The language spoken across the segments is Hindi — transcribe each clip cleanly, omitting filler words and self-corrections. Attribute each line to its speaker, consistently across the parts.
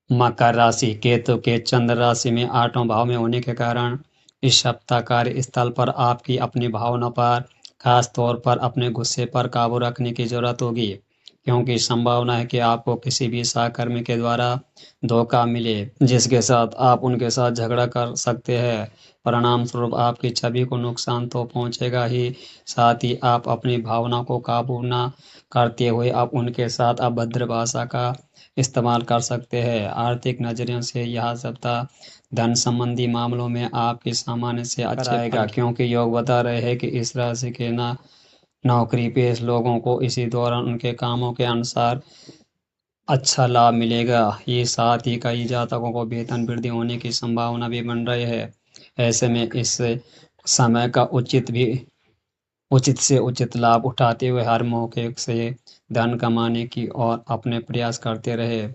Speaker 1: मकर राशि केतु के चंद्र राशि में 8वें भाव में होने के कारण इस सप्ताह कार्यस्थल पर आपकी अपनी भावना पर खास तौर पर अपने गुस्से पर काबू रखने की जरूरत होगी, क्योंकि संभावना है कि आपको किसी भी सहकर्मी के द्वारा धोखा मिले जिसके साथ आप उनके साथ झगड़ा कर सकते हैं। परिणाम स्वरूप आपकी छवि को नुकसान तो पहुंचेगा ही, साथ ही आप अपनी भावना को काबू न करते हुए आप उनके साथ अभद्र भाषा का इस्तेमाल कर सकते हैं। आर्थिक नजरियों से यह सप्ताह धन संबंधी मामलों में आपके सामान्य से अच्छे आएगा, क्योंकि योग बता रहे हैं कि इस राशि के नौकरी पेश लोगों को इसी दौरान उनके कामों के अनुसार अच्छा लाभ मिलेगा। ये साथ ही कई जातकों को वेतन वृद्धि होने की संभावना भी बन रही है। ऐसे में इस समय का उचित से उचित लाभ उठाते हुए हर मौके से धन कमाने की और अपने प्रयास करते रहे।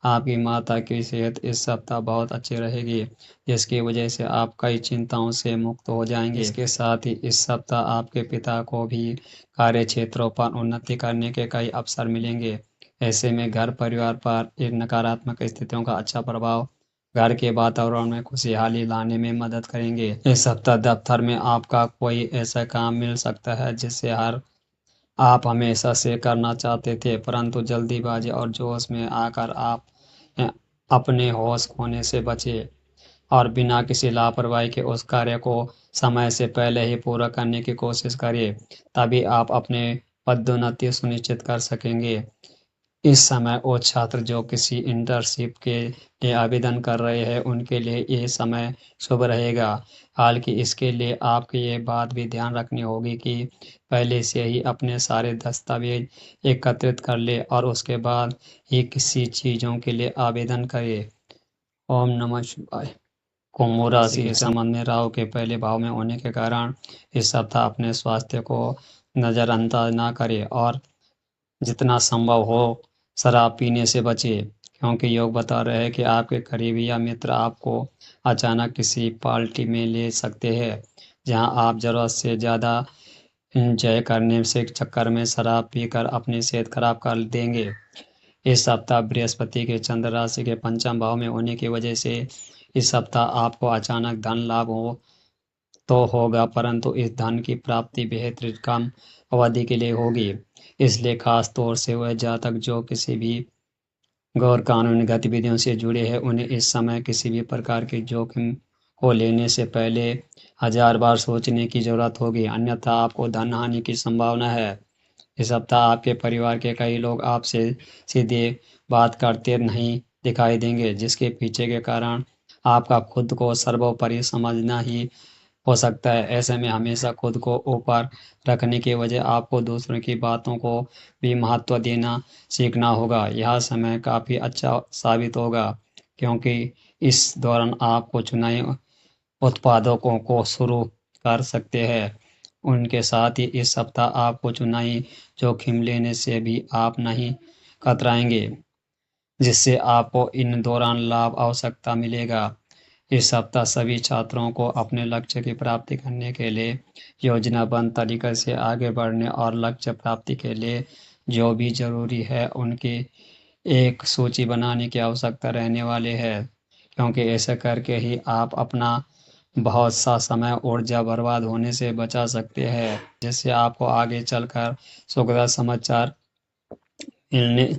Speaker 1: आपकी माता की सेहत इस सप्ताह बहुत अच्छी रहेगी, जिसकी वजह से आप कई चिंताओं से मुक्त हो जाएंगे। इसके साथ ही इस सप्ताह आपके पिता को भी कार्य क्षेत्रों पर उन्नति करने के कई अवसर मिलेंगे। ऐसे में घर परिवार पर एक नकारात्मक स्थितियों का अच्छा प्रभाव घर के वातावरण में खुशहाली लाने में मदद करेंगे। इस सप्ताह दफ्तर में आपका कोई ऐसा काम मिल सकता है जिससे हर आप हमेशा से करना चाहते थे, परंतु जल्दीबाजी और जोश में आकर आप अ, अपने होश खोने से बचे और बिना किसी लापरवाही के उस कार्य को समय से पहले ही पूरा करने की कोशिश करिए। तभी आप अपने पदोन्नति सुनिश्चित कर सकेंगे। इस समय वो छात्र जो किसी इंटर्नशिप के लिए आवेदन कर रहे हैं उनके लिए ये समय शुभ रहेगा। हालांकि इसके लिए आपको ये बात भी ध्यान रखनी होगी कि पहले से ही अपने सारे दस्तावेज एकत्रित कर ले और उसके बाद ही किसी चीज़ों के लिए आवेदन करे। ओम नमः शिवाय। कुंभ राशि के संबंध में राहु के पहले भाव में होने के कारण इस सप्ताह अपने स्वास्थ्य को नज़रअंदाज ना करें और जितना संभव हो शराब पीने से बचे, क्योंकि योग बता रहे हैं कि आपके करीबी या मित्र आपको अचानक किसी पार्टी में ले सकते हैं जहां आप जरूरत से ज़्यादा एंजॉय करने से चक्कर में शराब पीकर अपनी सेहत खराब कर देंगे। इस सप्ताह बृहस्पति के चंद्र राशि के पंचम भाव में होने की वजह से इस सप्ताह आपको अचानक धन लाभ हो तो होगा, परंतु इस धन की प्राप्ति बेहद कम अवधि के लिए होगी। इसलिए खास तौर से वह जातक जो किसी भी गैर कानूनी गतिविधियों से जुड़े हैं उन्हें इस समय किसी भी प्रकार के जोखिम को लेने से पहले 1000 बार सोचने की जरूरत होगी, अन्यथा आपको धन हानि की संभावना है। इस सप्ताह आपके परिवार के कई लोग आपसे सीधे बात करते नहीं दिखाई देंगे, जिसके पीछे के कारण आपका खुद को सर्वोपरि समझना ही हो सकता है। ऐसे में हमेशा खुद को ऊपर रखने के वजह आपको दूसरों की बातों को भी महत्व देना सीखना होगा। यह समय काफ़ी अच्छा साबित होगा, क्योंकि इस दौरान आप कुछ नए उत्पादों को शुरू कर सकते हैं। उनके साथ ही इस सप्ताह आप कुछ नई जोखिम लेने से भी आप नहीं कतराएंगे, जिससे आपको इन दौरान लाभ आवश्यकता मिलेगा। इस सप्ताह सभी छात्रों को अपने लक्ष्य की प्राप्ति करने के लिए योजनाबद्ध तरीके से आगे बढ़ने और लक्ष्य प्राप्ति के लिए जो भी जरूरी है उनकी एक सूची बनाने की आवश्यकता रहने वाली है, क्योंकि ऐसा करके ही आप अपना बहुत सा समय ऊर्जा बर्बाद होने से बचा सकते हैं, जिससे आपको आगे चलकर सुखद समाचार मिलने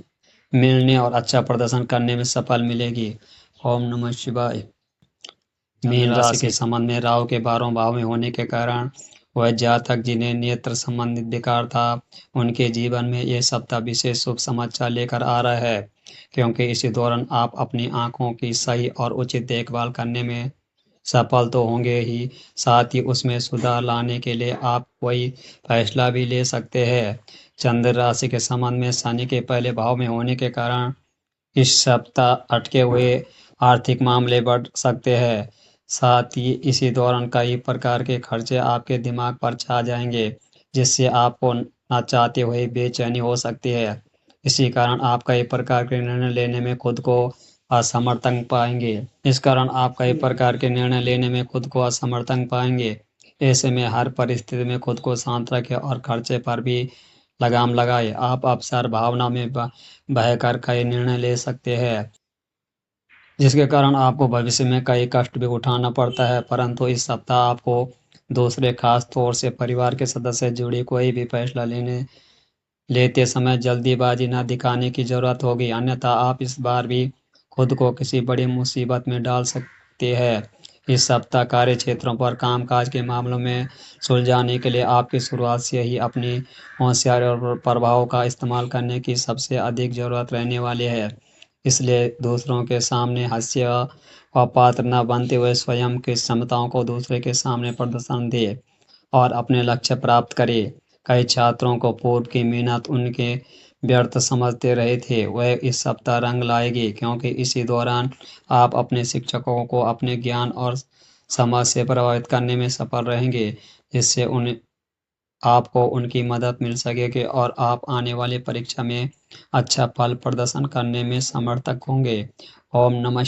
Speaker 1: मिलने और अच्छा प्रदर्शन करने में सफल मिलेगी। ओम नमः शिवाय। मीन राशि के संबंध में राहु के 12वें भाव में होने के कारण वह जातक जिन्हें नेत्र संबंधित विकार था उनके जीवन में यह सप्ताह विशेष शुभ समाचार लेकर आ रहा है, क्योंकि इसी दौरान आप अपनी आंखों की सही और उचित देखभाल करने में सफल तो होंगे ही, साथ ही उसमें सुधार लाने के लिए आप कोई फैसला भी ले सकते हैं। चंद्र राशि के संबंध में शनि के पहले भाव में होने के कारण इस सप्ताह अटके हुए आर्थिक मामले बढ़ सकते हैं। साथ ही इसी दौरान कई प्रकार के खर्चे आपके दिमाग पर छा जाएंगे, जिससे आपको ना चाहते हुए बेचैनी हो सकती है। इसी कारण आप कई प्रकार के निर्णय लेने में खुद को असमर्थन पाएंगे। इस कारण आप कई प्रकार के निर्णय लेने में खुद को असमर्थन पाएंगे। ऐसे में हर परिस्थिति में खुद को शांत रखें और खर्चे पर भी लगाम लगाए। आप अवसर भावना में बहकर कई निर्णय ले सकते हैं। जिसके कारण आपको भविष्य में कई कष्ट भी उठाना पड़ता है। परंतु इस सप्ताह आपको दूसरे खास तौर से परिवार के सदस्य से जुड़ी कोई भी फैसला लेते समय जल्दीबाजी न दिखाने की ज़रूरत होगी, अन्यथा आप इस बार भी खुद को किसी बड़ी मुसीबत में डाल सकते हैं। इस सप्ताह कार्य क्षेत्रों पर कामकाज के मामलों में सुलझाने के लिए आपकी शुरुआत से ही अपनी होशियारी और प्रभाव का इस्तेमाल करने की सबसे अधिक ज़रूरत रहने वाली है। इसलिए दूसरों के सामने हास्य व पात्र न बनते हुए स्वयं की क्षमताओं को दूसरे के सामने प्रदर्शन दें और अपने लक्ष्य प्राप्त करें। कई छात्रों को पूर्व की मेहनत उनके व्यर्थ समझते रहे थे, वह इस सप्ताह रंग लाएगी, क्योंकि इसी दौरान आप अपने शिक्षकों को अपने ज्ञान और समझ से प्रभावित करने में सफल रहेंगे, जिससे उन्हें आपको उनकी मदद मिल सकेगी और आप आने वाली परीक्षा में अच्छा फल प्रदर्शन करने में समर्थक होंगे। ओम नमः